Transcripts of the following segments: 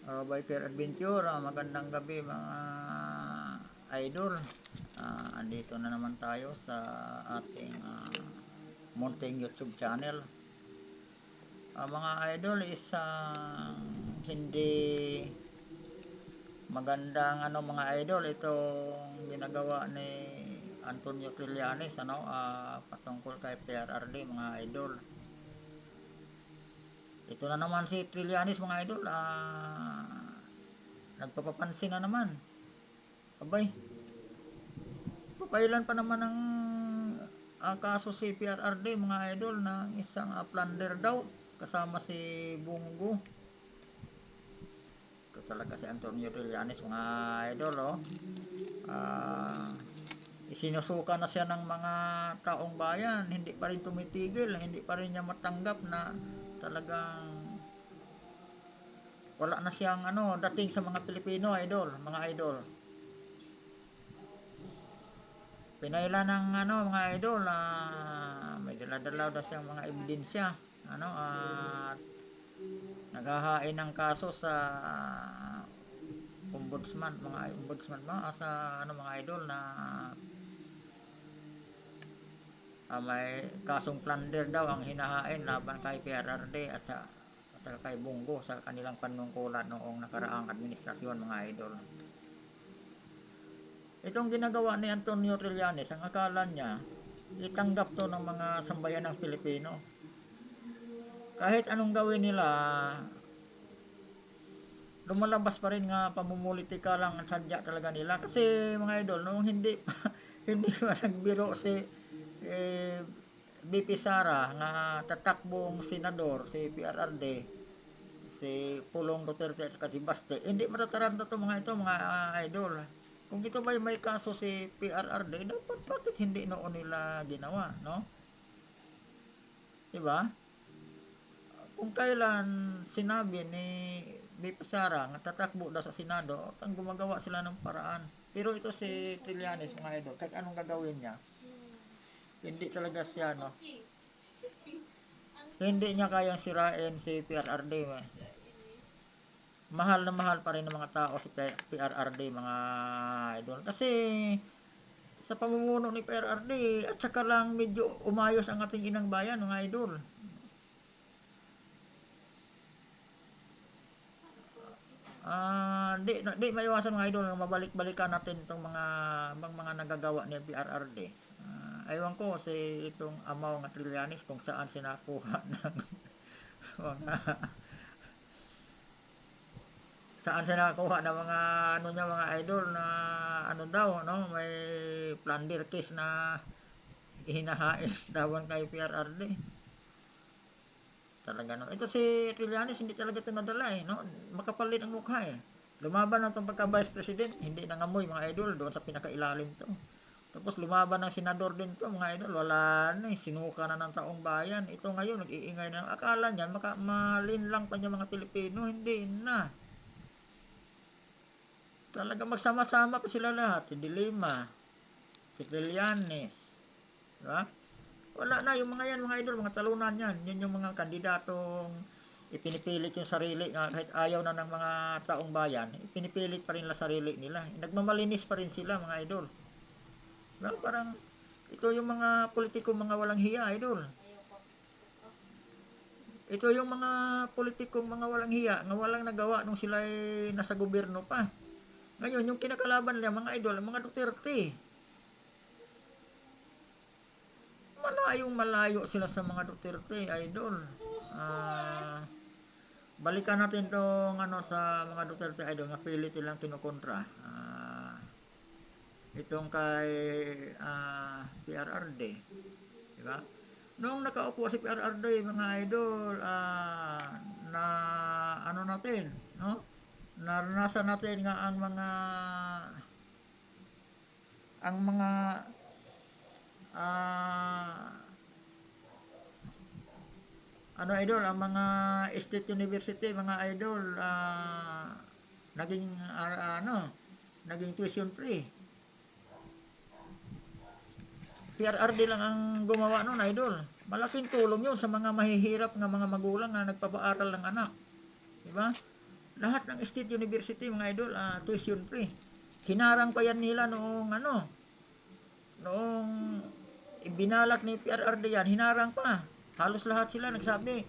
Biker Adventure, magandang gabi mga idol. Andito na naman tayo sa ating munting YouTube channel. Mga idol, isang hindi magandang mga idol itong ginagawa ni Antonio Trillanes patungkol kay PRRD mga idol. Ito na naman si Trillanes mga idol, nagpapapansin na naman. Abay, papailan pa naman ang kaso si PRRD mga idol ng isang plunder daw kasama si Bungo. Ito talaga si Antonio Trillanes mga idol isinusuka na siya ng mga taong bayan, hindi pa rin tumitigil, hindi pa rin niya matanggap na talagang wala na siyang dating sa mga Pilipino mga idol. Pinailan ng mga idol may dala-dala daw siyang mga ebidensya at naghahain ng kaso sa ombudsman sa mga idol na may kasong plunder daw ang hinahain laban kay PRRD at sa kay Bungo sa kanilang panungkulan noong nakaraang administrasyon mga idol. Itong ginagawa ni Antonio Trillanes, ang akala niya itanggap to ng mga sambayan ng Pilipino. Kahit anong gawin nila, lumalabas pa rin nga pamumulitika lang ang sadya talaga nila. Kasi mga idol, nung hindi pa nagbiro si BP Sara nga tatakbong senador si PRRD, si Pulong Duterte at si Baste, hindi matataranta to mga idol. Kung ito ba may kaso si PRRD, dapat bakit hindi noon nila ginawa, no? Diba? Kung kailan sinabi ni BP Sara nga tatakbo daw sa Senado, ang gumagawa sila ng paraan. Pero ito si Trillanes mga idol, kahit anong gagawin niya, hindi talaga siya, no? Hindi niya kayang sirain si PRRD. Mahal na mahal pa rin ng mga tao si PRRD mga idol. Kasi sa pamumuno ni PRRD at saka lang medyo umayos ang ating inang bayan mga idol. Di maiwasan mga idol, mabalik-balikan natin itong mga nagagawa ni PRRD. Aywan ko si itong Amaw nga Trillanes kung saan sinakuha ng mga saan siya nakakuha ng mga mga idol na daw may plunder case na hinahain dawan kay PRRD. Talaga ito si Trillanes hindi talaga ito nadala makapal din ang mukha lumaban ng itong pagka vice president, hindi nangamoy mga idol doon sa pinakailalim to. Tapos lumaban ng senador din to mga idol, wala na sinuka na ng taong bayan. Ito ngayon nag-iingay na, akala niya malinlang pa niya mga Pilipino, hindi na. Talaga magsama-sama pa sila lahat. Si Dilima, si Trillanes, diba? Wala na yung mga yan mga idol, mga talunan yan. Yun yung mga kandidatong ipinipilit yung sarili, kahit ayaw na ng mga taong bayan, ipinipilit pa rin la sarili nila. Nagmamalinis pa rin sila mga idol. Diba? Parang ito yung mga politiko mga walang hiya idol. Ito yung mga politikong mga walang hiya, nga walang nagawa nung sila nasa gobyerno pa. Ngayon, yung kinakalaban nila, mga idol, mga Duterte. Malayo sila sa mga Duterte, idol. Balikan natin tong sa mga Duterte, idol, nga pilit nilang kinukontra. Itong kay PRRD. Diba? Nung nakaupo si PRRD, mga idol, na natin, no? Naranasan natin nga ang mga idol, ang mga state university mga idol naging naging tuition free. PRRD lang ang gumawa noon idol. Malaking tulong yun sa mga mahihirap nga mga magulang na nagpapaaral ng anak. Diba? Lahat ng state university, mga idol, tuition free. Hinarang pa yan nila noong ibinalak ni PRRD yan, hinarang pa. Halos lahat sila nagsabi,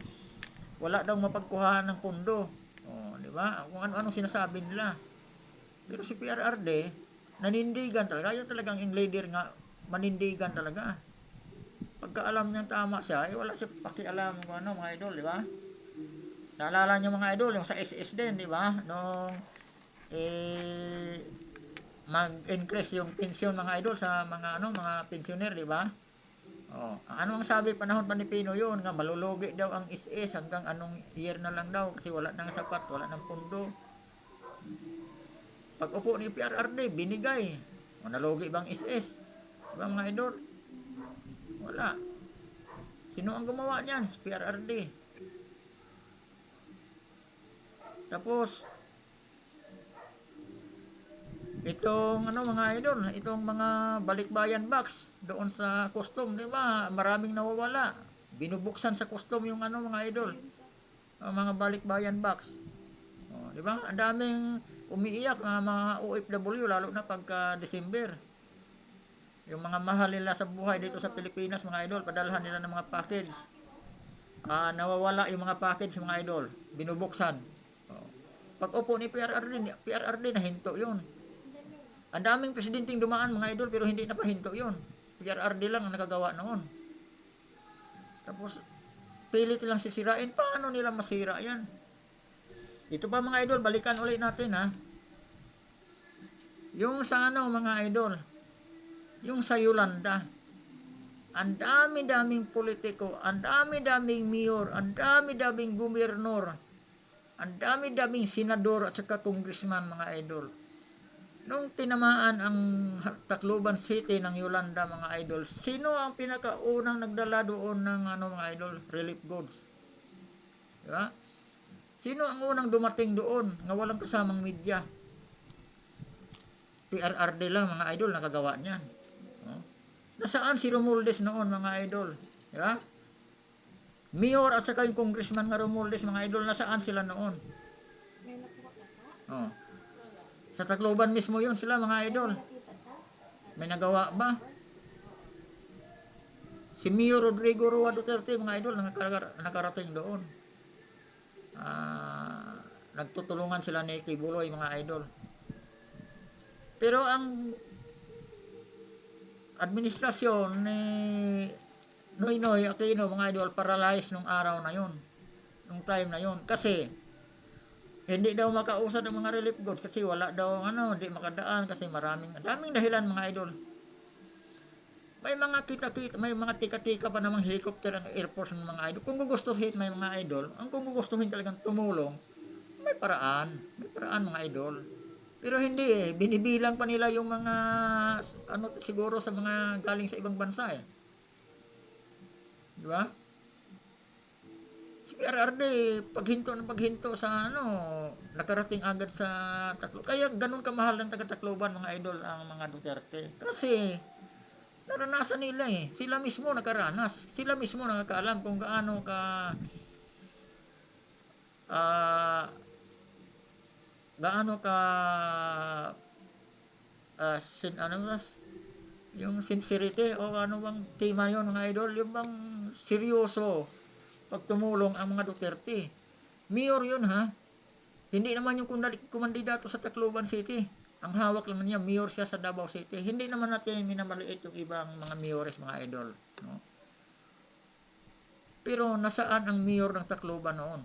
wala daw mapagkuhaan ng pondo. Di ba? Kung ano-anong sinasabi nila. Pero si PRRD, nanindigan talaga. Yan talagang in leader nga, manindigan talaga. Pagka alam niyang tama siya, wala siya pakialam kung ano, mga idol, di ba? Naalala niyo mga idol, yung sa SS din, di ba? Nung mag-increase yung pensyon mga idol sa mga pensioner, di ba? Ano ang sabi panahon pa ni Pino yun, nga malulugi daw ang SS hanggang anong year na lang daw kasi wala nang sapat, wala nang pundo. Pag upo ni PRRD, binigay. Nalugi bang SS? Diba mga idol? Wala. Sino ang gumawa niyan? PRRD. Tapos, itong mga idol, itong mga balikbayan box doon sa custom, di ba? Maraming nawawala. Binubuksan sa custom yung mga idol. Mga balikbayan box. Di ba? Ang daming umiiyak mga OFW lalo na pagka December. Yung mga mahal nila sa buhay dito sa Pilipinas, mga idol, padalhan nila ng mga package. Nawawala yung mga package, mga idol. Binubuksan. Pag upo ni PRRD nahinto yun. Ang daming presidenteng dumaan, mga idol, pero hindi na pahinto yun. PRRD lang ang nakagawa noon. Tapos, pilit lang sisirain. Paano nila masira yan? Ito pa mga idol, balikan ulit natin ha. Yung sa mga idol, yung sa Yolanda, ang dami-daming politiko, ang dami-daming mayor, ang dami-daming gobernador, ang dami-daming senador at saka congressman, mga idol. Nung tinamaan ang Tacloban City ng Yolanda, mga idol, sino ang pinakaunang nagdala doon ng mga idol, relief goods? Diba? Sino ang unang dumating doon nga walang kasamang media? PRRD lang, mga idol, nakagawa niyan. Nasaan si Romualdez noon, mga idol? Diba? Mayor at saka yung congressman nga Romualdez, mga idol, nasaan sila noon? Sa Tacloban mismo yun sila, mga idol. May nagawa ba? Si Mayor Rodrigo Roa Duterte, mga idol, nakarating doon. Nagtutulungan sila ni Kibuloy, mga idol. Pero ang administrasyon ni Noynoy Aquino, mga idol, paralyzed nung araw na yun. Nung time na yun. Kasi, hindi daw makausad ang mga relief goods kasi wala daw hindi makadaan kasi daming dahilan, mga idol. May mga may mga tika-tika pa namang helicopter ang Air Force ng mga idol. Kung gugustuhin, may mga idol, kung gugustuhin talagang tumulong, may paraan mga idol. Pero hindi binibilang pa nila yung mga siguro sa mga galing sa ibang bansa Di ba? PRRD, paghinto sa nakarating agad sa Tacloban. Kaya ganun kamahal ng taga-Tacloban, mga idol, ang mga Duterte. Kasi, naranasan nila Sila mismo nakaranas. Sila mismo nakakaalam kung gaano yung sincerity o bang tema yun, mga idol, yung bang seryoso pagtumulong ang mga Duterte. Mayor yun hindi naman yung kumandidato sa Tacloban City. Ang hawak naman niya, mayor siya sa Davao City. Hindi naman natin minamaliit yung ibang mga mayores, mga idol. No? Pero nasaan ang mayor ng Tacloban noon?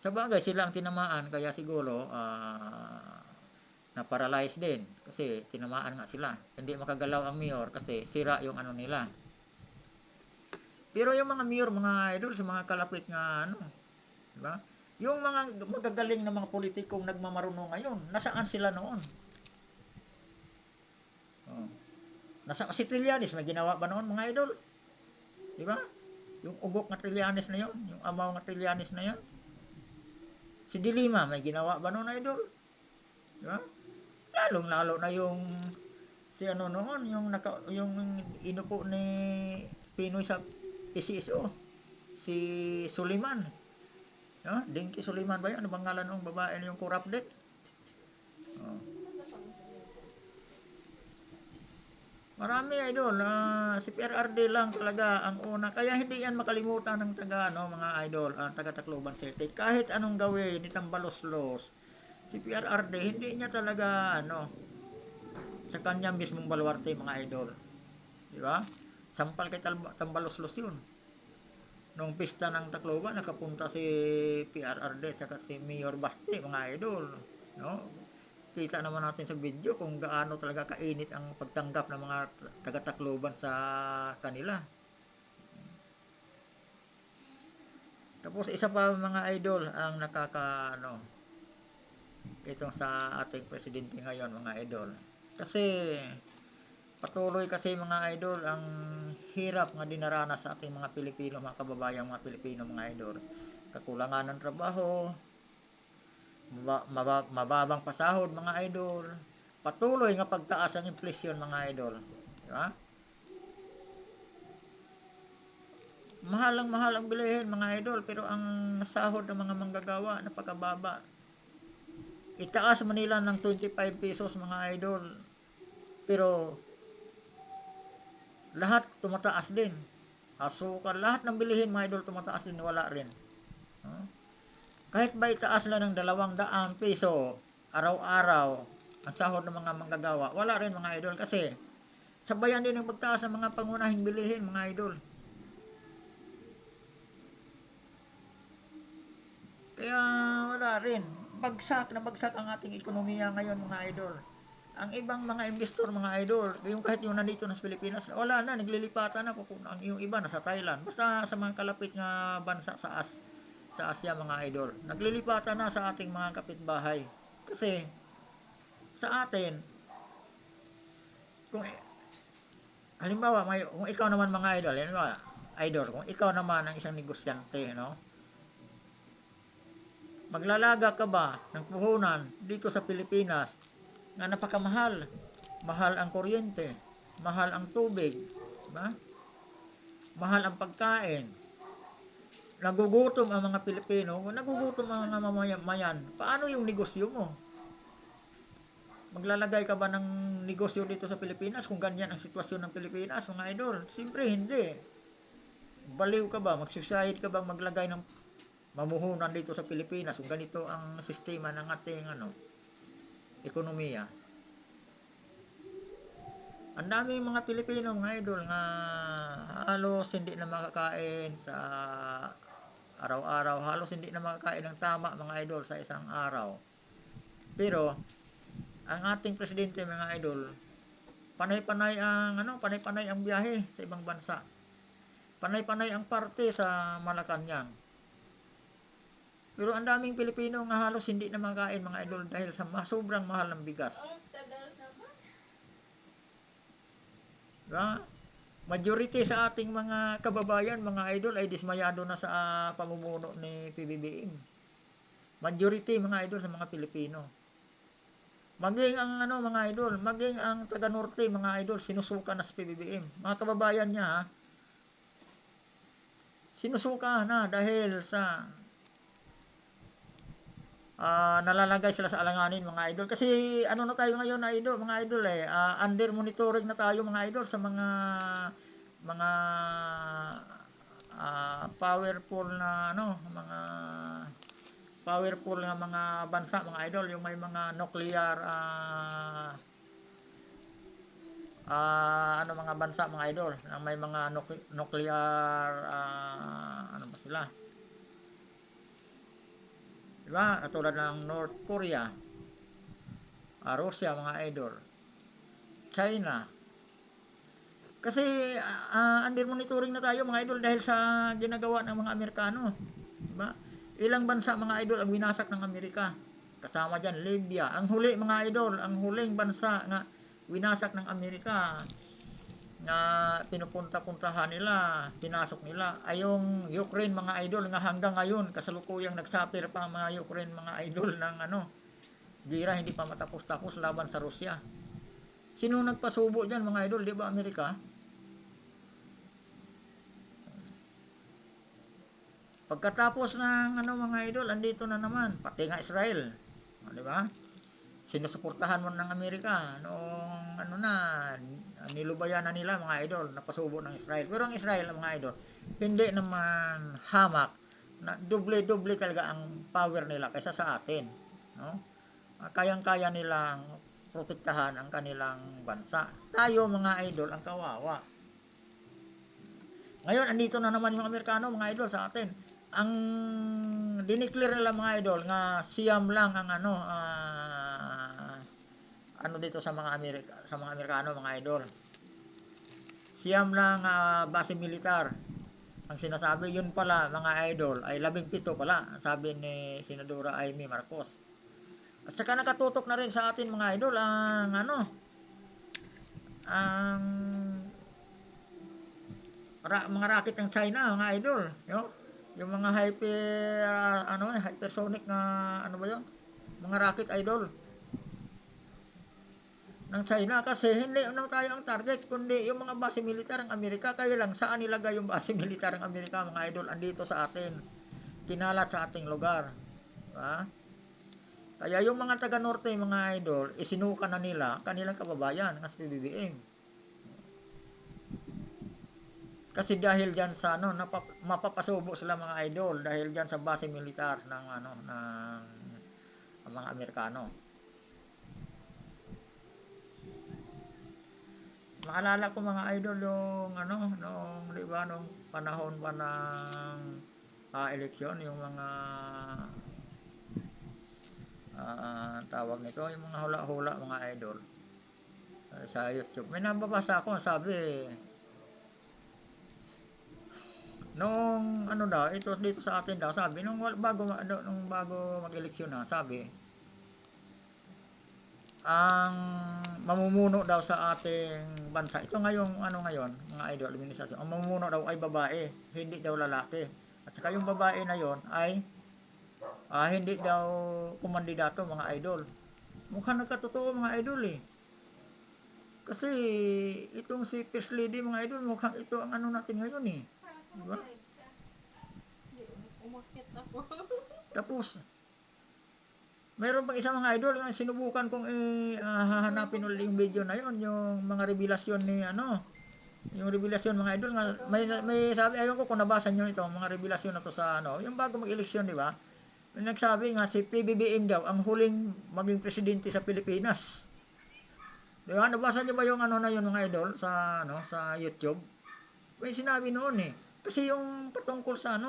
Sa bagay, sila ang tinamaan, kaya siguro na-paralyze din. Kasi tinamaan nga sila. Hindi makagalaw ang mayor kasi sira yung nila. Pero yung mga mayor, mga idol, sa mga kalapit nga diba? Yung mga magagaling na mga politikong nagmamarunong ngayon, nasaan sila noon? Si Trillanes, may ginawa ba noon, mga idol? Diba? Yung ugok na Trillanes na yon, yung amaw na Trillanes na yon. Si Dilima, may ginawa ba noon, idol? Diba? Lalong-lalo na yung si noon, yung inupo ni Pinoy sa PCSO, si Suliman. Dinky Suliman ba 'yun? Ano bang ngalan nung babae na yung corrupt din? Oh. Marami idol, si PRRD lang talaga ang una. Kaya hindi yan makalimutan ng taga ano, mga idol, taga Tacloban City. Kahit anong gawin ni Tambaloslos, si PRRD hindi niya talaga ano, sa kanya mismong baluarte mga idol. Di ba? Sampal kay Tambaloslos 'yun. Nung pista ng Tacloban, nakapunta si PRRD at si Mayor Basti, mga idol. No? Kita naman natin sa video kung gaano talaga kainit ang pagtanggap ng mga taga-Tacloban sa kanila. Tapos isa pa mga idol ang nakaka itong sa ating presidente ngayon mga idol. Kasi patuloy kasi mga idol ang hirap nga dinaranas sa ating mga Pilipino, mga kababayang mga Pilipino mga idol. Kakulangan ng trabaho, mababang pasahod mga idol, patuloy nga pagtaas ng inflation mga idol, di ba? Mahal ang bilihin mga idol, pero ang sahod ng mga manggagawa napakababa. Itaas Manila ng 25 pesos mga idol, pero lahat tumataas din. Asukal, lahat ng bilihin mga idol tumataas din, wala rin. Kahit ba itaas lang ng 200 piso araw-araw ang sahod ng mga manggagawa, wala rin mga idol kasi sabayan din ng pagtaas ng mga pangunahing bilihin mga idol. Kaya wala rin. Bagsak na bagsak ang ating ekonomiya ngayon mga idol. Ang ibang mga investor mga idol, yung kahit yung nandito sa Pilipinas, wala na, naglilipatan na kung ang yung iba nasa Thailand. Basta sa mga kalapit nga bansa sa Asia mga idol. Naglilipatan na sa ating mga kapitbahay. Kasi sa atin, kung halimbawa, kung ikaw naman mga idol, halimbawa, idol, kung ikaw naman ang isang negosyante, no? Maglalaga ka ba ng puhunan dito sa Pilipinas na napakamahal? Mahal ang kuryente, mahal ang tubig, ba? Mahal ang pagkain. Nagugutom ang mga Pilipino, nagugutom ang mga mamamayan. Paano yung negosyo mo? Maglalagay ka ba ng negosyo dito sa Pilipinas kung ganyan ang sitwasyon ng Pilipinas, mga idol? Siyempre hindi. Baliw ka ba? Magsusahid ka bang maglagay ng mamuhunan dito sa Pilipinas kung ganito ang sistema ng ating ekonomiya? Ang daming mga Pilipino mga idol nga halos hindi na makakain sa araw-araw, halos hindi na makakain ng tama mga idol sa isang araw. Pero ang ating presidente mga idol, panay-panay ang biyahe sa ibang bansa. Panay-panay ang parte sa Malacanang. Pero ang daming Pilipino nga halos hindi na makakain mga idol dahil sa sobrang mahal ng bigas. Diba? Majority sa ating mga kababayan, mga idol, ay dismayado na sa pamumuno ni PBBM. Majority mga idol sa mga Pilipino. Maging ang mga idol, maging ang taga Norte mga idol, sinusuka na sa PBBM. Mga kababayan niya, sinusuka na dahil sa nalalagay sila sa alanganin mga idol. Kasi na tayo ngayon na idol, mga idol under monitoring na tayo mga idol sa mga powerful na powerful na mga bansa mga idol, yung may mga nuclear mga bansa mga idol, na may mga nuclear ano ba sila? Diba? Katulad ng North Korea, Russia mga idol, China. Kasi under monitoring na tayo mga idol dahil sa ginagawa ng mga Amerikano. Diba? Ilang bansa mga idol ang winasak ng Amerika. Kasama dyan Libya. Ang huli mga idol, ang huling bansa nga winasak ng Amerika na pinupunta-puntahan nila, pinasok nila ay yung Ukraine mga idol, nga hanggang ngayon kasalukuyang nagsapir pa ang mga Ukraine mga idol ng gira, hindi pa matapos-tapos laban sa Russia. Sino nagpasubo diyan mga idol, di ba Amerika? Pagkatapos ng ano mga idol, andito na naman, pati nga Israel. O, di ba? Sinusuportahan mo ng Amerika noong ano na, nilubayan na nila mga idol, napasubo ng Israel. Pero ang Israel, mga idol, hindi naman hamak na doble-doble talaga ang power nila kaysa sa atin. No? Kayang-kaya nilang protektahan ang kanilang bansa. Tayo mga idol ang kawawa. Ngayon, andito na naman yung Amerikano, mga idol, sa atin. Ang dineclare nila mga idol nga siyam lang ang ano dito sa mga Amerikano, mga idol. Siyam lang base militar. Ang sinasabi yun pala mga idol ay 17 pala, sabi ni Senadora Amy Marcos. At saka nakatutok na rin sa atin mga idol ang ang mga rocket ng China, mga idol, yung mga hypersonic na ano ba 'yon? Mga rocket idol ng China kasi hindi naman tayo ang target kundi yung mga base militar ng Amerika. Kaya lang saan nilagay yung base militar ng Amerika mga idol? Andito sa atin. Kinalat sa ating lugar. Diba? Kaya yung mga taga norte mga idol, isinuka na nila kanilang kababayan ng PBBM. Kasi dahil diyan sa mapapasubo sila mga idol dahil diyan sa base militar ng ng mga Amerikano. Maalala ko mga idol yung nung 'di ba nung panahon pa ng eleksyon yung mga tawag nito, yung mga hula-hula mga idol sa YouTube. May nababasa ako, sabi nung daw, ito dito sa atin daw, sabi nung bago mag-eleksyon na, sabi ang mamumuno daw sa ating bansa. Ito ngayong ngayon, mga idol, administrasyon. Ang mamumuno daw ay babae, hindi daw lalaki. At saka yung babae na yon ay hindi daw kumandidato mga idol. Mukhang nagkatotoo mga idol eh. Kasi itong si First Lady mga idol, mukhang ito ang natin ngayon eh. Diba? Umakit ako. Tapos, mayroon pang isang mga idol na sinubukan kong hahanapin ulit yung video na yon, yung mga revelasyon ni yung revelasyon mga idol nga may sabi, ayun ko kung nabasa niyo ito, mga revelasyon na to sa yung bago mag-eleksyon, di ba? May nagsabi nga si PBBM daw ang huling maging presidente sa Pilipinas. Di ba? Nabasa niyo ba yung na yun mga idol sa YouTube? May sinabi noon eh. Kasi yung patungkol sa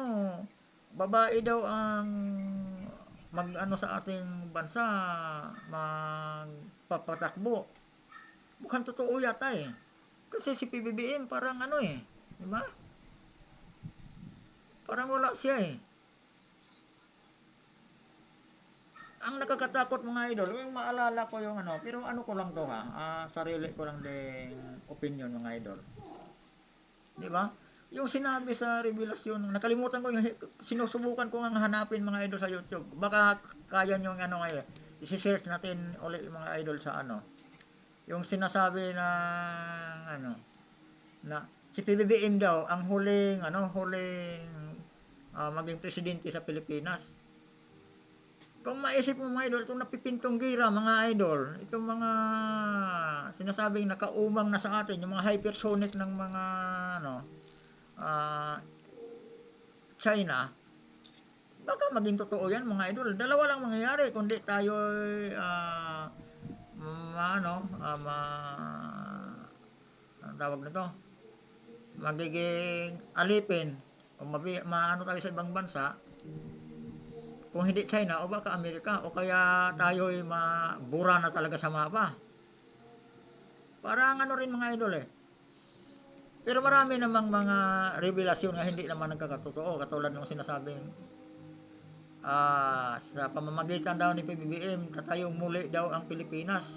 babae daw ang sa ating bansa magpapatakbo. Mukhang totoo yata eh. Kasi si PBBM parang di ba? Parang wala siya eh. Ang nakakatakot mga idol, yung maalala ko yung pero ko lang to sarili ko lang ding opinion mga idol. Di ba? Yung sinabi sa revelasyon, nakalimutan ko yung sinusubukan ko nga hanapin mga idol sa YouTube. Baka kaya nyo yung ngayon. I-search natin ulit yung mga idol sa yung sinasabi ng na si PBBM daw ang huling maging presidente sa Pilipinas. Kung maisip mo mga idol, itong napipintong gira mga idol, itong mga sinasabing nakaumang na sa atin, yung mga hypersonic ng mga China, baka maging totoo yan mga idol. Dalawa lang mangyayari kundi tayo ang tawag nito, magiging alipin o tayo sa ibang bansa, kung hindi China o baka Amerika, o kaya tayo'y mabura na talaga sa mapa. Parang rin mga idol eh. Pero marami namang mga revelasyon na hindi naman nagkakatotoo, katulad ng sinasabing sa pamamagitan daw ni PBBM, tatayong muli daw ang Pilipinas.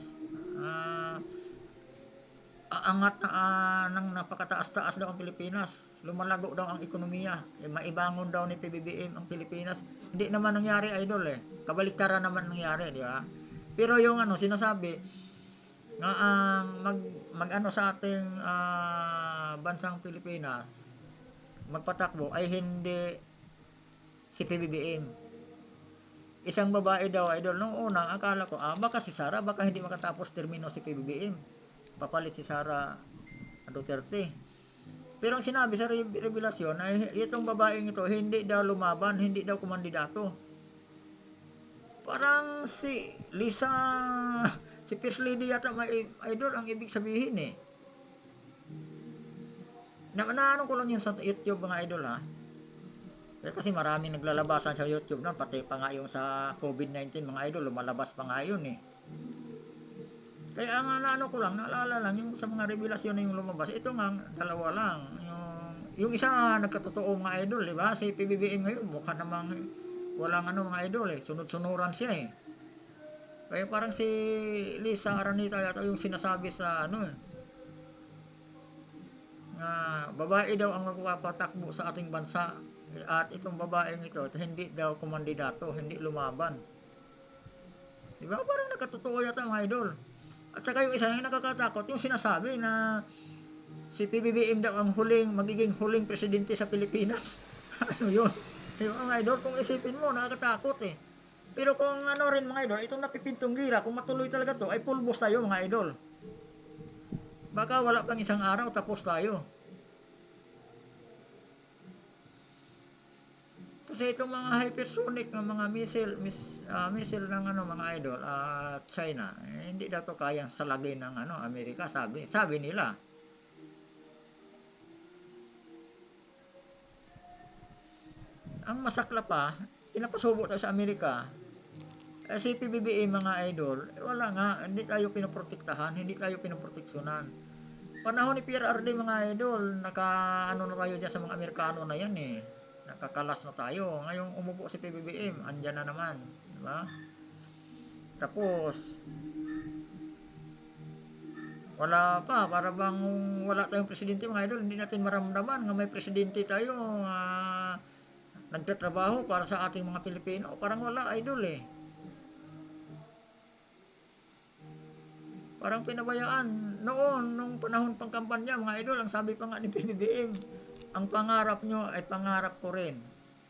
Aangat ng napakataas-taas daw ang Pilipinas. Lumalago daw ang ekonomiya. Maibangon daw ni PBBM ang Pilipinas. Hindi naman nangyari idol eh. Kabaliktaran naman nangyari, di ba? Pero yung sinasabi nga mag sa ating bansang Pilipinas magpatakbo ay hindi si PBBM. Isang babae daw, idol. Nung una, akala ko, baka si Sara, baka hindi makatapos termino si PBBM. Papalit si Sara Duterte. Pero ang sinabi sa revelasyon ay itong babaeng ito, hindi daw lumaban, hindi daw kumandidato. Parang si Lisa, si First Lady yata may idol ang ibig sabihin eh. Naano ko lang yun sa YouTube mga idol ha. Kasi maraming naglalabasan sa YouTube nun, pati pa nga yung sa COVID-19 mga idol, lumalabas pa nga yun eh. Kaya ang naano ko lang, naalala lang yung sa mga revelasyon na yung lumabas, ito nga, dalawa lang. Yung isa nagkatotoo mga idol, di ba? Si PBBM ngayon, mukha namang walang mga idol eh, sunod-sunuran siya eh. Kaya parang si Lisa Aranita yata yung sinasabi sa na babae daw ang magpapatakbo sa ating bansa at itong babaeng ito hindi daw kumandidato, hindi lumaban. Di ba? Parang nakatotoo yata mga idol. At saka yung isa na nakakatakot, yung sinasabi na si PBBM daw ang magiging huling presidente sa Pilipinas. Ano yun? Di ba mga idol? Kung isipin mo, nakakatakot eh. Pero kung rin mga idol, itong napipintong gira, kung matuloy talaga to, ay pulbos tayo mga idol. Baka wala pang isang araw, tapos tayo. Kasi itong mga hypersonic ng mga missile ng mga idol at China, hindi daw to kayang salagay ng Amerika, sabi nila. Ang masakla pa, pinapasubo tayo sa Amerika. Si PBBM mga idol, wala nga, hindi tayo pinoprotektahan, hindi tayo pinoproteksyonan. Panahon ni PRRD mga idol, na tayo dyan sa mga Amerikano na yan eh. Nakakalas na tayo. Ngayong umupo si PBBM, andyan na naman. Diba? Tapos, wala pa, para bang wala tayong presidente mga idol, hindi natin maramdaman nga may presidente tayo nagtatrabaho para sa ating mga Pilipino. Parang wala idol eh. Parang pinabayaan noon, nung panahon pang kampanya mga idol, ang sabi pa nga ni PBBM, ang pangarap nyo ay pangarap ko rin.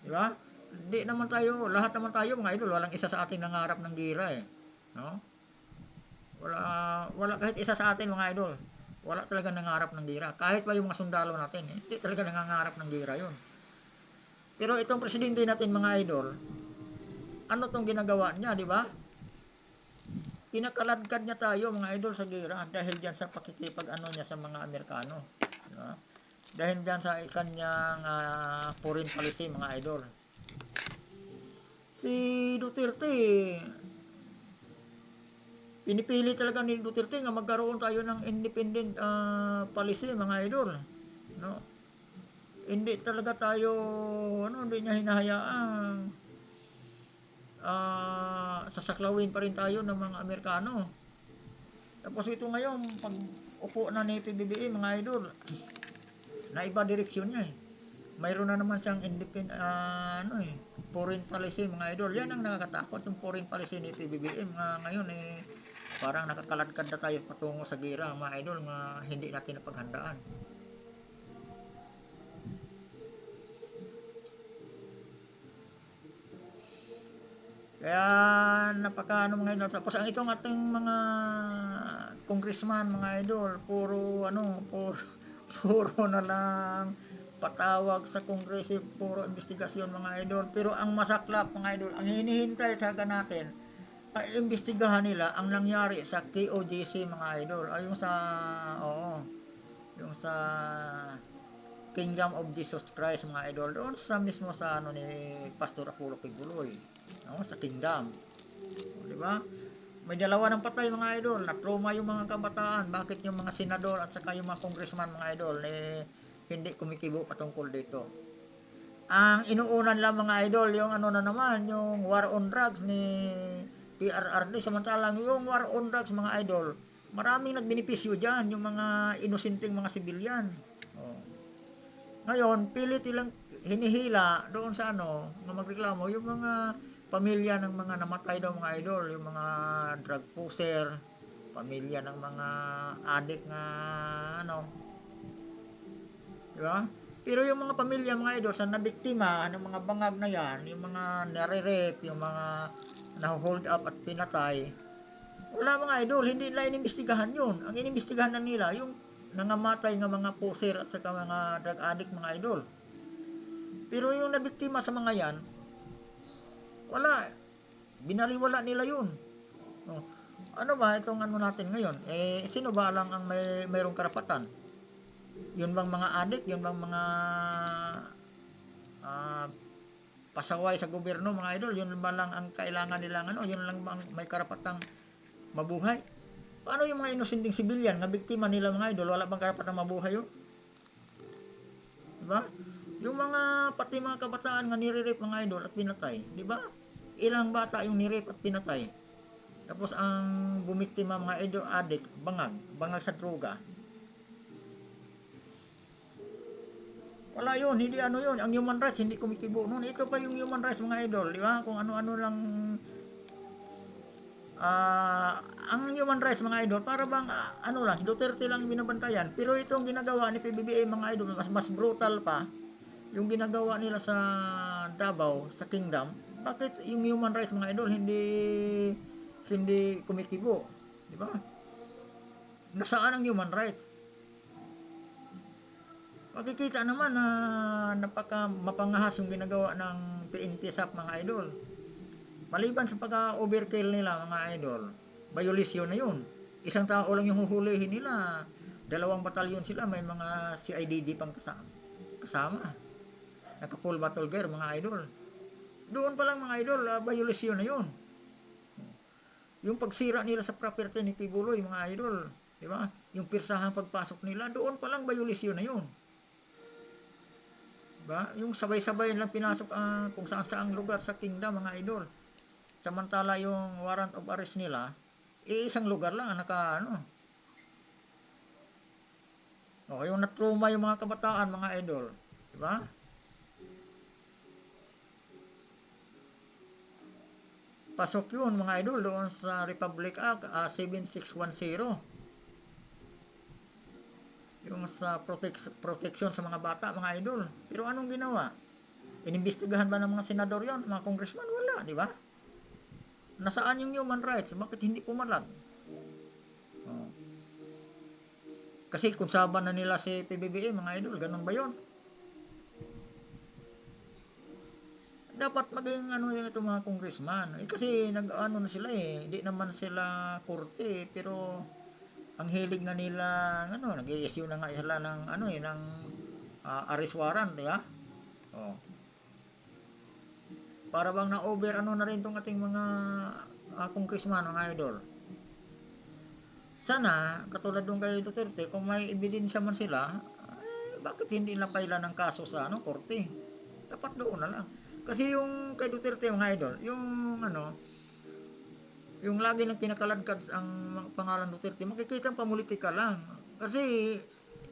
Di ba? Hindi naman tayo, lahat naman tayo mga idol, walang isa sa atin nangarap ng gira eh. No? Wala kahit isa sa atin mga idol. Wala talaga nangarap ng gira. Kahit pa yung mga sundalo natin, hindi talaga nangangarap ng gira yun. Pero itong presidente natin mga idol, ano tong ginagawa niya, di ba? Kinakaladkad niya tayo mga idol sa gira dahil diyan sa pakikipag niya sa mga Amerikano. Diba? Dahil diyan sa kanyang foreign policy mga idol. Si Duterte, pinipili talaga ni Duterte nga magkaroon tayo ng independent policy mga idol. No? Hindi talaga tayo, hindi niya hinahayaang sasaklawin pa rin tayo ng mga Amerikano. Tapos ito ngayon, pag upo na ni PBBM mga idol, na iba direksyon niya eh. Mayroon na naman siyang independent, foreign policy mga idol. Yan ang nakakatakot, yung foreign policy ni PBBM. Ngayon parang nakakaladkad na tayo patungo sa gira mga idol nga hindi natin napaghandaan. Kaya napakaano mga idol. Tapos ang itong ating mga congressman mga idol, puro na lang patawag sa kongreso, puro investigasyon mga idol. Pero ang masaklap mga idol, ang hinihintay talaga natin ay imbestigahan nila ang nangyari sa KOJC mga idol. Ay yung sa Kingdom of Jesus Christ mga idol, doon sa mismo sa ni Pastor Apollo Kibuloy, sa Kingdom. Di ba? May dalawa ng patay mga idol, na-trauma yung mga kabataan. Bakit yung mga senador at saka yung mga congressman mga idol hindi kumikibo patungkol dito? Ang inuunan lang mga idol, yung yung war on drugs ni PRRD, samantalang yung war on drugs mga idol, maraming nagbenepisyo dyan, yung mga inosenteng mga sibilyan. Ngayon, pilit ilang hinihila doon sa na magreklamo yung mga pamilya ng mga namatay daw mga idol, yung mga drug pusher, pamilya ng mga adik na di ba? Pero yung mga pamilya, mga idol, sa nabiktima ng mga bangag na yan, yung mga nare-rape, yung mga na-hold up at pinatay, wala mga idol, hindi nila inimbestigahan yun. Ang inimbestigahan na nila, yung nangamatay ng mga poser at saka mga drug addict, mga idol. Pero yung nabiktima sa mga yan, wala. Binaliwala nila yun. Oh. Ano ba itong ano natin ngayon? Sino ba lang ang mayroong karapatan? Yun bang mga adik? Yun bang mga ah, pasaway sa gobyerno, mga idol? Yun ba lang ang kailangan nilang ano? Yun lang bang may karapatang mabuhay? Paano yung mga inosenteng sibilyan na biktima nila, mga idol? Wala bang karapatang mabuhay yun? Diba? Yung mga pati mga kabataan nga nire-rape, mga idol, at pinatay, di ba? Ilang bata yung nirape at pinatay. Tapos ang bumiktima, mga idol, addict, bangag sa droga. Wala yun, hindi ano yun. Ang human rights, hindi kumikibo noon. Ito pa yung human rights, mga idol, di ba? Kung ano-ano lang ang human rights, mga idol, para bang ano lang, Duterte lang binabantayan. Pero itong ginagawa ni PBBM, mga idol, mas brutal pa. Yung ginagawa nila sa Davao, sa Kingdom, bakit yung human rights, mga idol, hindi kumikibo, di ba? Nasaan ang human rights? Makikita naman na napaka mapangahas yung ginagawa ng PNP SAP, mga idol. Maliban sa pagka-overkill nila, mga idol, violation na yun. Isang tao lang yung huhulihin nila. 2 batalyon sila, may mga CIDD pang kasama. Naka-full battle gear, mga idol. Doon pa lang, mga idol, violation na yun. Yung pagsira nila sa property ni Tibuloy, mga idol, di ba? Yung pirsahang pagpasok nila, doon pa lang violation na yun. Diba? Yung sabay-sabay lang pinasok kung saan-saang lugar sa Kingdom, mga idol. Samantala yung warrant of arrest nila, isang lugar lang ano. O, yung natruma yung mga kabataan, mga idol, di ba? Pasok yun, mga idol, doon sa Republic Act 7610. Yung sa protection sa mga bata, mga idol. Pero anong ginawa? Inimbestigahan ba ng mga senador yon, mga congressman? Wala, di ba? Nasaan yung human rights? Bakit hindi pumalag? Oh. Kasi kung saban na nila si PBBM, mga idol, ganun ba yon? Dapat maging ano yung ito mga congressman. Kasi nag-ano na sila hindi naman sila korte, pero ang hilig na nila, ano, nag-i-issue na nga sila ng, ano ng arrest warrant, di ba? Oh. Para bang na-over, ano na rin tong ating mga congressman, mga idol. Sana, katulad nung kay Duterte, kung may ebidensya man sila, bakit hindi na paila ng kaso sa korte? Dapat doon na lang. Kasi yung kay Duterte, mga idol, yung yung lagi nang pinakaladkad ang pangalan Duterte, makikita pamulitika lang. Kasi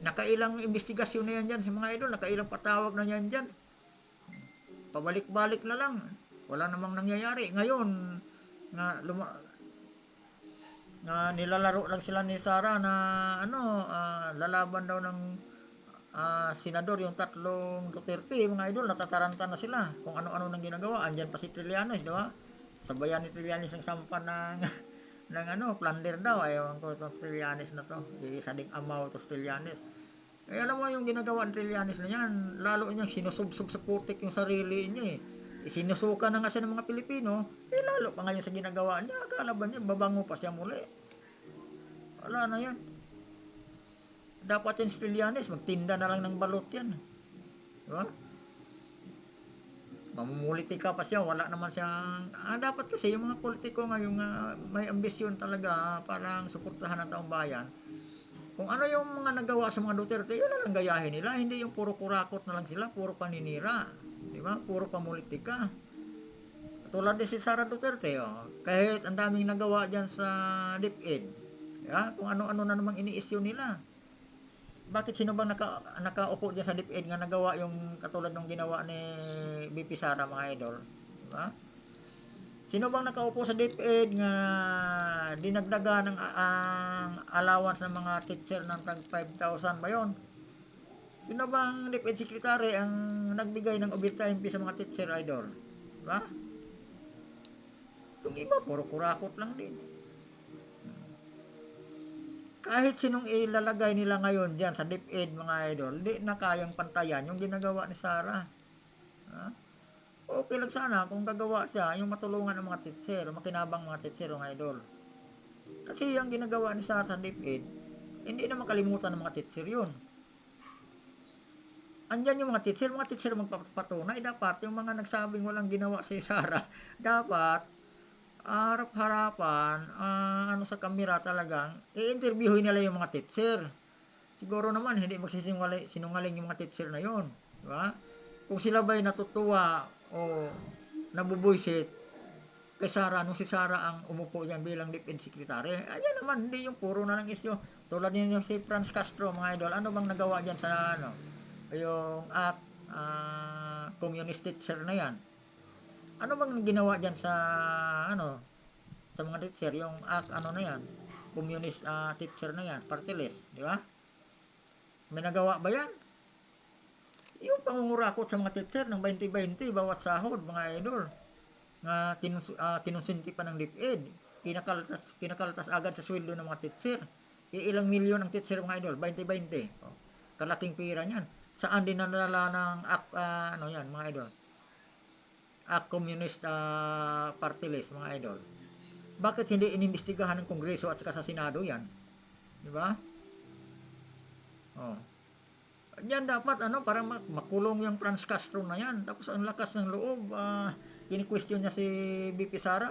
nakailang investigasyon na yan dyan, si mga idol, nakailang patawag na yan dyan. Pabalik-balik na lang. Wala namang nangyayari. Ngayon, na nilalaro lang sila ni Sara na lalaban daw ng senador, yung tatlong Duterte, mga idol, natataranta na sila kung ano-ano nang ginagawa. Andyan pa si Trillanes, di ba? Sabayan ni Trillanes ang sampa ng ng plunder daw. Ayaw ko itong Trillanes na to. Isa ding amaw to Trillanes. Alam mo yung ginagawa ni Trillanes na yan, lalo niyang sinusubsub sa putik yung sarili niya Isinusuka na nga siya ng mga Pilipino, lalo pa ngayon sa ginagawa niya, akala ba niya, babango pa siya muli. Wala na yan. Dapat yung Trillanes, magtinda na lang ng balot yan. Diba? Mamumulitika pa siya, wala naman siyang, dapat kasi yung mga politiko ngayon may ambisyon talaga, parang suportahan ng taong bayan. Kung ano yung mga nagawa sa mga Duterte, yun na lang gayahin nila, hindi yung puro kurakot na lang sila, puro paninira. Diba? Puro pamulitika. Tulad din si Sara Duterte, kahit ang daming nagawa dyan sa DepEd, diba? Kung ano-ano na namang ini-issue nila. Bakit sino bang nakaupo dyan sa DepEd nga nagawa yung katulad ng ginawa ni BP Sara, mga idol? Diba? Sino bang nakaupo sa DepEd nga dinagdaga ng ang allowance ng mga teacher ng tag 5,000 ba yun? Sino bang DepEd Secretary ang nagbigay ng overtime fee sa mga teacher, idol? Diba? Yung iba, puro kurakot lang din. Kahit sinong ilalagay nila ngayon dyan sa DepEd, mga idol, di na kayang pantayan yung ginagawa ni Sara. Ha? Okay lang sana kung gagawa siya yung matulungan ng mga teacher, makinabang mga teacher, mga idol. Kasi yung ginagawa ni Sara sa DepEd, hindi na makalimutan ng mga teacher yun. Andyan yung mga teacher magpapatunay. Dapat yung mga nagsabing walang ginawa si Sara, dapat harap-harapan, ano sa kamera talagang, i-interviewin nila yung mga teacher. Siguro naman, hindi sinungaling yung mga teacher na yon, di ba? Kung sila ba'y natutuwa o nabubuisit kay Sara, nung si Sara ang umupo yan bilang DepEd Secretary, ayan naman, hindi yung puro na lang isyo. Tulad ninyo si Franz Castro, mga idol, ano bang nagawa dyan sa, yung communist teacher na yan? Ano bang ginawa dyan sa, sa mga teacher, yung ano na yan, communist teacher na yan, party list, di ba? May nagawa ba yan? Yung pangungurakot sa mga teacher ng 20-20 bawat sahod, mga idol, na kinonsinti pa ng DepEd, kinakaltas agad sa sweldo ng mga teacher. Ilang milyon ang teacher, mga idol, 20-20. Oh, kalaking pira niyan. Saan din dinadala ng yan, mga idol? Communist party list, mga idol. Bakit hindi inimbestigahan ng Kongreso at saka sa Senado yan? Di ba? Oh. Yan dapat para makulong yung Franz Castro na yan. Tapos ang lakas ng loob, kini-question niya si BP Sara.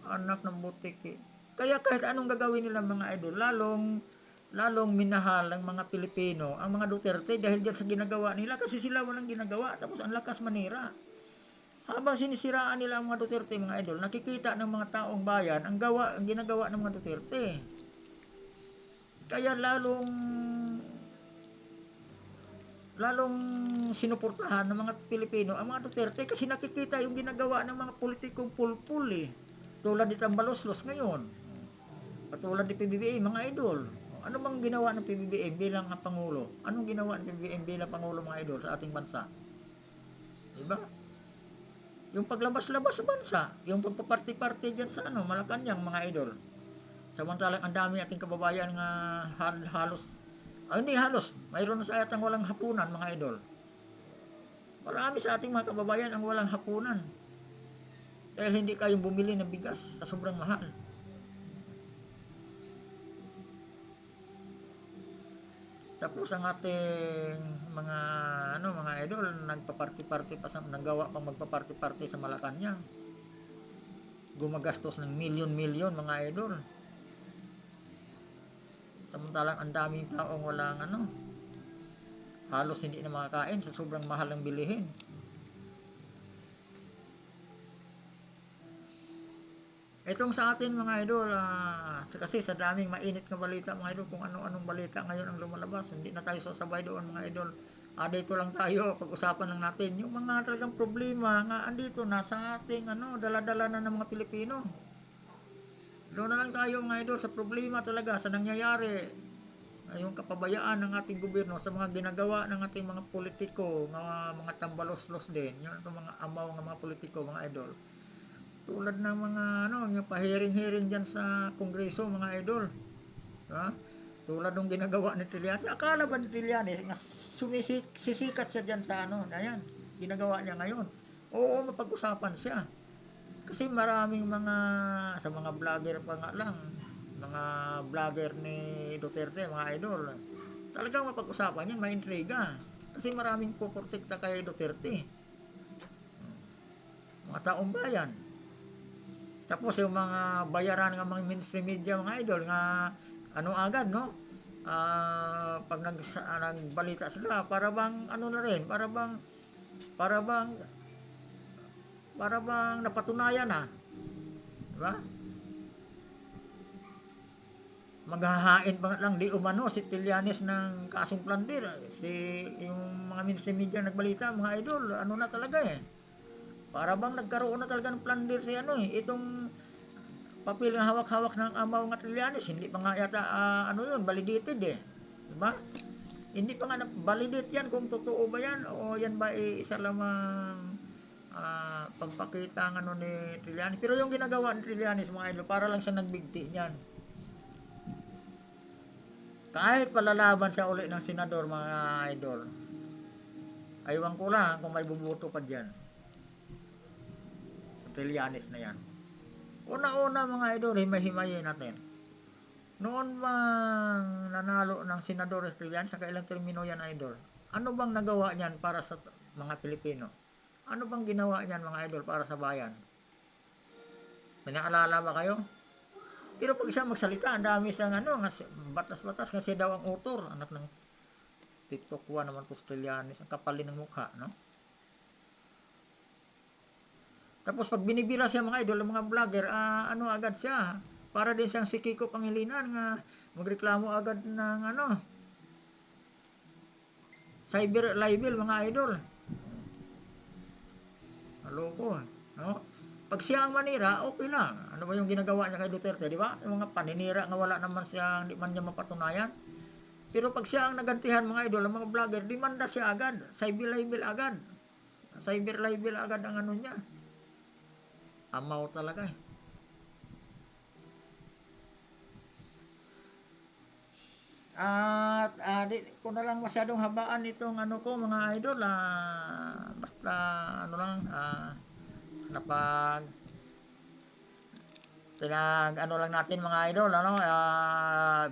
Anak ng butiki. Kaya kahit anong gagawin nila, mga idol, lalong minahal ng mga Pilipino ang mga Duterte dahil diyan sa ginagawa nila, kasi sila walang ginagawa, tapos ang lakas manira. Habang sinisiraan nila ang mga Duterte, mga idol, nakikita ng mga taong bayan ang ginagawa ng mga Duterte. Kaya lalong sinuportahan ng mga Pilipino ang mga Duterte kasi nakikita yung ginagawa ng mga politikong pulpul tulad ni Tambaloslos ngayon, tulad ni PBBM, mga idol. Ano bang ginawa ng PBBM bilang Pangulo? Anong ginawa ng PBBM bilang Pangulo, mga idol, sa ating bansa? Diba? Yung paglabas-labas sa bansa, yung pagpaparty-party dyan sa Malacanang, mga idol. Samantalang ang dami ating kababayan nga halos, hindi halos, mayroon sa atang walang hapunan, mga idol. Marami sa ating mga kababayan ang walang hapunan dahil hindi kayong bumili ng bigas sa sobrang mahal. Tapos ang ating mga idol, nagpa-party-party pa nagawa pang magpa-party-party sa Malacanang. Gumagastos ng milyon-milyon, mga idol. Samantalang ang daming taong walang halos hindi na makakain sa sobrang mahal ng bilihin. Itong sa atin, mga idol, kasi sa daming mainit na balita, mga idol, kung ano-anong balita ngayon ang lumalabas, hindi na tayo sasabay doon, mga idol. Dito lang tayo, pag-usapan lang natin yung mga talagang problema nga andito na sa ating dala-dala na ng mga Pilipino. Doon na lang tayo, mga idol, sa problema talaga, sa nangyayari, yung kapabayaan ng ating gobyerno sa mga ginagawa ng ating mga politiko, mga tambalos-los din, yung mga amaw ng mga politiko, mga idol. Tulad ng mga yung pahiring-hiring diyan sa Kongreso, mga idol. Ha? Tulad ng ginagawa ni Trillanes. Akala ba ni Trillanes nga sisikat siya diyan sa ayan, ginagawa niya ngayon. Oo, mapag-usapan siya. Kasi maraming sa mga vlogger pa nga lang, mga vlogger ni Duterte, mga idol. Talagang mapag-usapan yan, may intriga. Kasi maraming puprotekta kay Duterte. Mga taong bayan. Tapos yung mga bayaran ng mga mainstream media, mga idol, nga agad, pag nagbalita sila, para bang na rin, para bang napatunayan na. Diba? Maghahain pa lang di umano si Trillanes ng kasong plunder. Yung mga mainstream media nagbalita, mga idol, na talaga para bang nagkaroon na talaga ng plunder si itong papel na hawak-hawak ng amaw ng Trillanes, hindi pa nga yata yun, validated diba? Hindi pa nga na-validate yan kung totoo ba yan o yan ba isa lamang pagpakita ng ano ni Trillanes. Pero yung ginagawa ni Trillanes mga idol, para lang siya nagbigti niyan. Kahit palalaban siya uli ng senador mga idol, aywan ko lang kung may bumoto pa dyan. Trillanes na yan. Una-una mga idol, himay-himayin natin. Noon bang nanalo ng senador Trillanes, sa kailang termino yan idol? Ano bang nagawa niyan para sa mga Pilipino? Ano bang ginawa niyan mga idol para sa bayan? May naalala ba kayo? Pero pag siya magsalita, ang dami siyang batas-batas kasi daw ang author, anak ng TikTok naman po Trillanes, ang kapal ng mukha, no? Tapos pag binibira siya mga idol, mga vlogger, ano agad siya, para din siyang si Kiko Pangilinan nga magreklamo agad ng cyber libel mga idol. Maloko, no? Pag siya ang manira, okay lang. Ano ba yung ginagawa niya kay Duterte, di ba? Yung mga paninira nga wala naman siya, di man niya mapatunayan. Pero pag siya ang nagantihan mga idol, ang mga vlogger, demanda siya agad. Cyber libel agad. Cyber libel agad ang ano niya. Amaw talaga eh. At di ko na lang masyadong habaan itong ano ko mga idol. Basta ano lang, napag ano lang natin mga idol,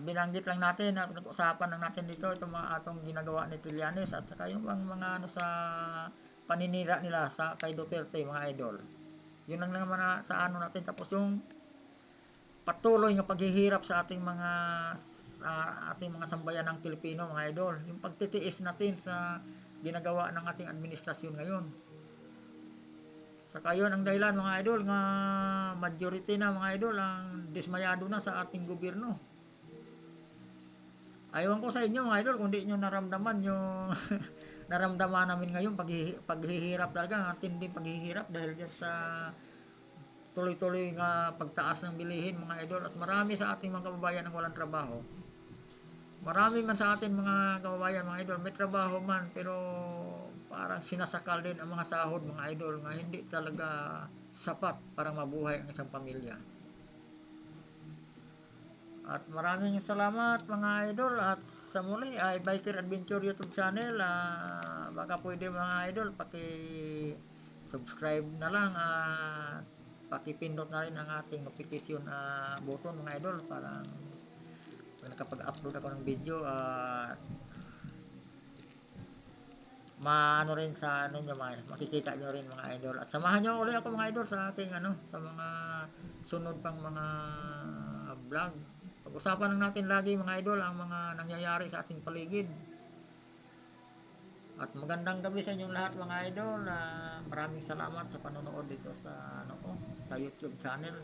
binanggit lang natin, nag-usapan lang natin dito itong mga atong ginagawa ni Trillanes at saka yung mga ano sa paninira nila sa kay Duterte mga idol. Yun lang naman sa ano natin, tapos yung patuloy nga paghihirap sa ating mga sambayan ng Pilipino mga idol, yung pagtitiis natin sa ginagawa ng ating administrasyon ngayon. Saka yun ang dahilan mga idol nga majority na mga idol ang dismayado na sa ating gobyerno. Aywan ko sa inyo mga idol kung di nyo naramdaman yung naramdaman namin ngayon paghihirap talaga, ang tinding paghihirap dahil dyan sa tuloy-tuloy nga pagtaas ng bilihin mga idol, at marami sa ating mga kababayan ang walang trabaho. Marami man sa atin mga kababayan mga idol may trabaho man, pero parang sinasakal din ang mga sahod mga idol nga hindi talaga sapat para mabuhay ang isang pamilya. At maraming salamat mga idol, at sa muli ay Biker Adventure YouTube channel. Baka pwede mga idol paki-subscribe na lang at paki-pindot na rin ang ating notification button mga idol, para pag nakapag-upload ako ng video maano rin sa ano nyo, makikita nyo rin mga idol. At samahan nyo ulit ako mga idol sa ating sa mga sunod pang mga vlog. Pag-usapan lang natin lagi mga idol ang mga nangyayari sa ating paligid. At magandang gabi sa inyong lahat mga idol. Maraming salamat sa panonood dito sa sa YouTube channel.